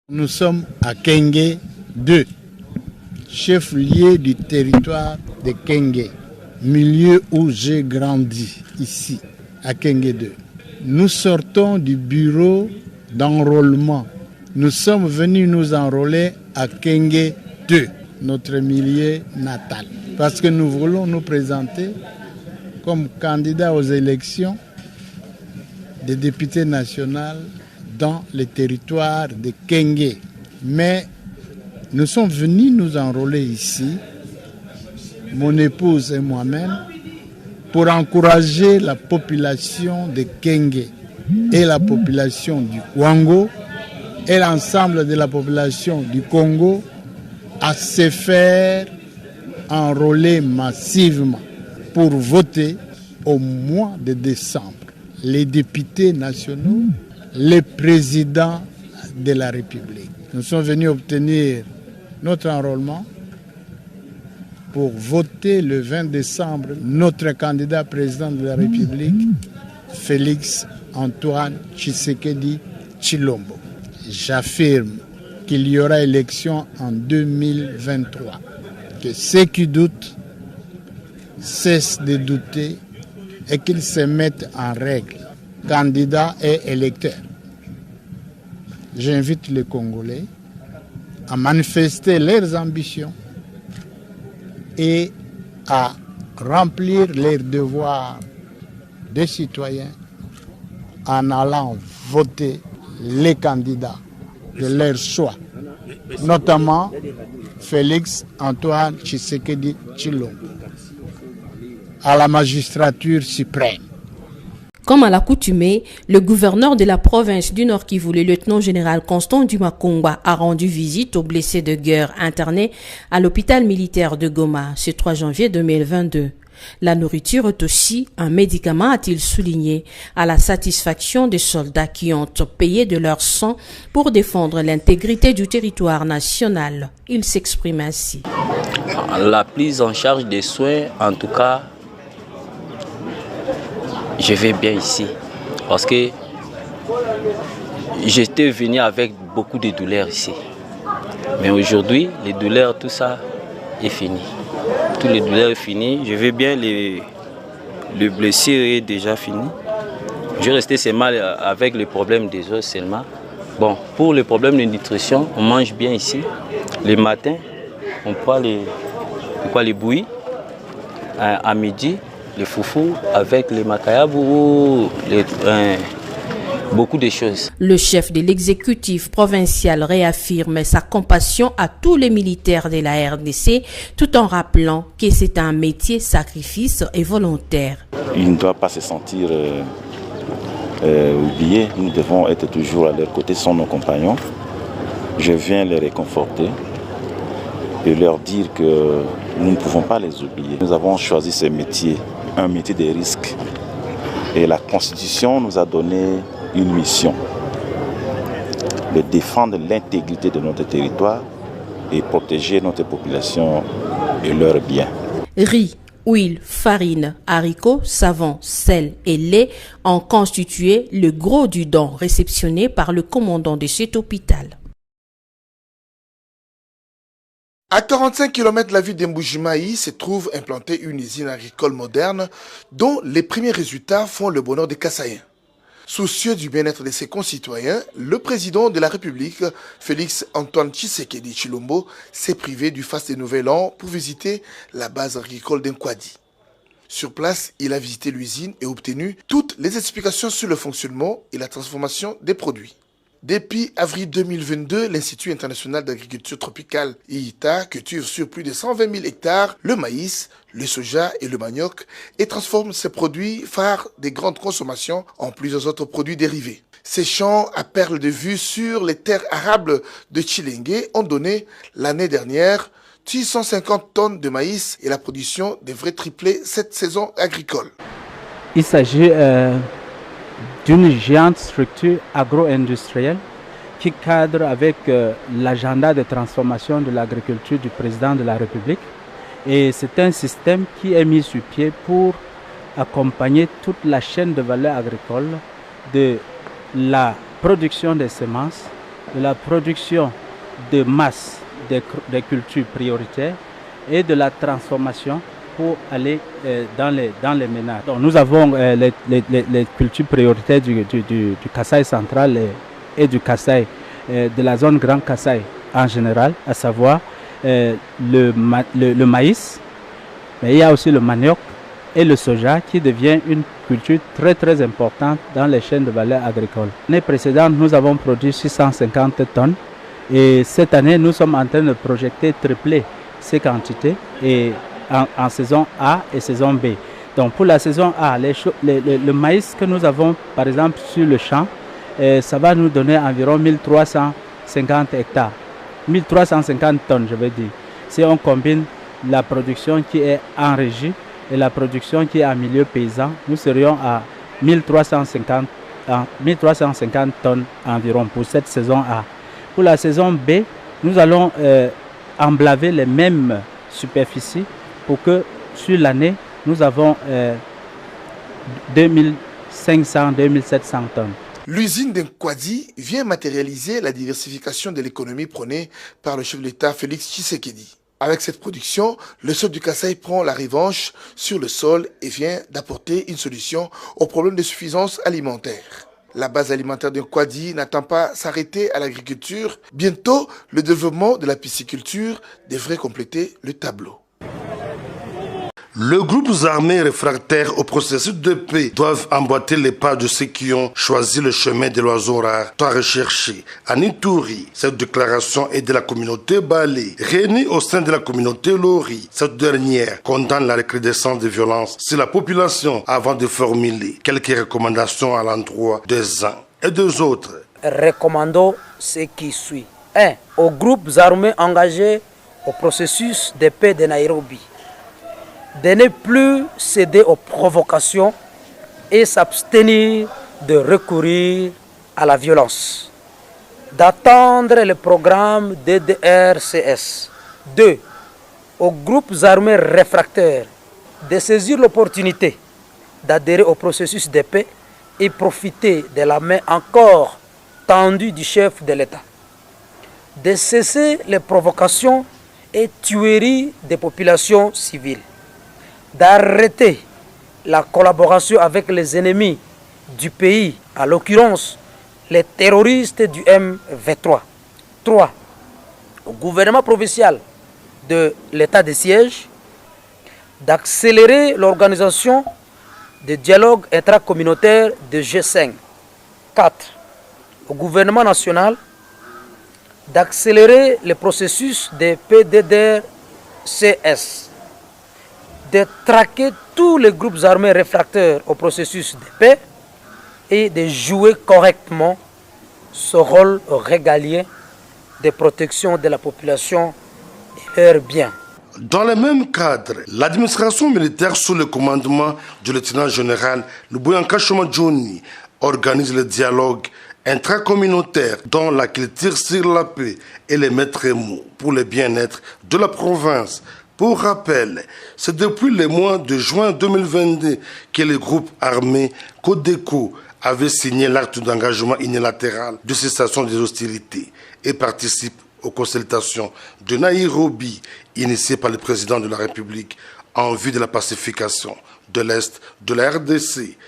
Nous sommes à Kenge 2, chef-lieu du territoire de Kenge, milieu où j'ai grandi, ici, à Kenge 2. Nous sortons du bureau d'enrôlement. Nous sommes venus nous enrôler à Kenge 2, notre milieu natal, parce que nous voulons nous présenter comme candidats aux élections des députés nationaux dans le territoire de Kenge. Mais nous sommes venus nous enrôler ici, mon épouse et moi-même, pour encourager la population de Kenge et la population du Kwango et l'ensemble de la population du Congo à se faire enrôler massivement pour voter au mois de décembre les députés nationaux, les présidents de la République. Nous sommes venus obtenir notre enrôlement pour voter le 20 décembre notre candidat président de la République, Félix Antoine Tshisekedi Tshilombo. J'affirme qu'il y aura élection en 2023, que ceux qui doutent cessent de douter et qu'ils se mettent en règle, candidats et électeurs. J'invite les Congolais à manifester leurs ambitions et à remplir leurs devoirs de citoyens en allant voter les candidats de leur choix, notamment Félix Antoine Tshisekedi Tshilombo à la magistrature suprême. Comme à l'accoutumée, le gouverneur de la province du Nord Kivu, le lieutenant-général Constant Dumakongwa, a rendu visite aux blessés de guerre internés à l'hôpital militaire de Goma ce 3 janvier 2022. La nourriture est aussi un médicament, a-t-il souligné, à la satisfaction des soldats qui ont payé de leur sang pour défendre l'intégrité du territoire national. Il s'exprime ainsi. La prise en charge des soins, en tout cas, je vais bien ici parce que j'étais venu avec beaucoup de douleurs ici. Mais aujourd'hui, les douleurs, tout ça est fini. Toutes les douleurs sont finies. Je vais bien, le blessure est déjà fini. Je restais seulement avec le problème des os seulement. Bon, pour le problème de nutrition, on mange bien ici. Le matin, on prend les bouillies à midi. Les foufous avec les makayabou, beaucoup de choses. Le chef de l'exécutif provincial réaffirme sa compassion à tous les militaires de la RDC tout en rappelant que c'est un métier sacrifice et volontaire. Il ne doit pas se sentir oublié. Nous devons être toujours à leur côté, sont nos compagnons. Je viens les réconforter et leur dire que nous ne pouvons pas les oublier. Nous avons choisi ce métier, un métier de risque. Et la Constitution nous a donné une mission, de défendre l'intégrité de notre territoire et protéger notre population et leurs biens. Riz, huile, farine, haricots, savon, sel et lait ont constitué le gros du don réceptionné par le commandant de cet hôpital. À 45 km de la ville d'Mbujimai se trouve implantée une usine agricole moderne dont les premiers résultats font le bonheur des Kassaïens. Soucieux du bien-être de ses concitoyens, le président de la République, Félix Antoine Tshisekedi Tshilombo, s'est privé du faste de Nouvel An pour visiter la base agricole d'Nkwadi. Sur place, il a visité l'usine et obtenu toutes les explications sur le fonctionnement et la transformation des produits. Depuis avril 2022, l'Institut international d'agriculture tropicale IITA cultive sur plus de 120 000 hectares le maïs, le soja et le manioc et transforme ces produits phares des grandes consommations en plusieurs autres produits dérivés. Ces champs à perles de vue sur les terres arables de Tshilenge ont donné l'année dernière 650 tonnes de maïs et la production devrait tripler cette saison agricole. Il s'agit d'une géante structure agro-industrielle qui cadre avec l'agenda de transformation de l'agriculture du président de la République. Et c'est un système qui est mis sur pied pour accompagner toute la chaîne de valeur agricole, de la production des semences de la production de masse des cultures prioritaires et de la transformation pour aller dans les ménages. Donc, nous avons les cultures prioritaires du Kasaï central et du Kasaï, de la zone Grand Kasaï en général, à savoir le maïs, mais il y a aussi le manioc et le soja qui devient une culture très très importante dans les chaînes de valeur agricole. L'année précédente, nous avons produit 650 tonnes et cette année, nous sommes en train de projeter tripler ces quantités et en saison A et saison B. Donc pour la saison A, le maïs que nous avons par exemple sur le champ, ça va nous donner environ 1350 hectares, 1350 tonnes je veux dire. Si on combine la production qui est en régie et la production qui est en milieu paysan, nous serions à 1350 tonnes environ pour cette saison A. Pour la saison B, nous allons emblaver les mêmes superficies pour que sur l'année, nous avons 2500-2700 tonnes. L'usine d'Nkwadi vient matérialiser la diversification de l'économie prônée par le chef de l'État Félix Tshisekedi. Avec cette production, le sol du Kasaï prend la revanche sur le sol et vient d'apporter une solution au problème de suffisance alimentaire. La base alimentaire d'Nkwadi n'attend pas s'arrêter à l'agriculture. Bientôt, le développement de la pisciculture devrait compléter le tableau. Les groupes armés réfractaires au processus de paix doivent emboîter les pas de ceux qui ont choisi le chemin de l'oiseau rare, tant recherché. À Nitouri, cette déclaration est de la communauté Balé, réunie au sein de la communauté Lori. Cette dernière condamne la recrudescence des violences sur la population avant de formuler quelques recommandations à l'endroit des uns et des autres. Recommandons ce qui suit. 1. Aux groupes armés engagés au processus de paix de Nairobi, de ne plus céder aux provocations et s'abstenir de recourir à la violence, d'attendre le programme DDRCS. 2. Aux groupes armés réfractaires de saisir l'opportunité d'adhérer au processus de paix et profiter de la main encore tendue du chef de l'État, de cesser les provocations et tueries des populations civiles, d'arrêter la collaboration avec les ennemis du pays, en l'occurrence les terroristes du M23. 3. Au gouvernement provincial de l'état de siège d'accélérer l'organisation de dialogue intracommunautaire de G5. 4. Au gouvernement national d'accélérer le processus de PDDRCS, de traquer tous les groupes armés réfractaires au processus de paix et de jouer correctement ce rôle régalien de protection de la population et leurs biens. Dans le même cadre, l'administration militaire sous le commandement du lieutenant-général Luboyanka Shomadjoni organise le dialogue intracommunautaire dans la culture sur la paix et les maîtres mots pour le bien-être de la province. Pour rappel, c'est depuis le mois de juin 2022 que le groupe armé Codeco avait signé l'acte d'engagement unilatéral de cessation des hostilités et participe aux consultations de Nairobi initiées par le président de la République en vue de la pacification de l'Est de la RDC.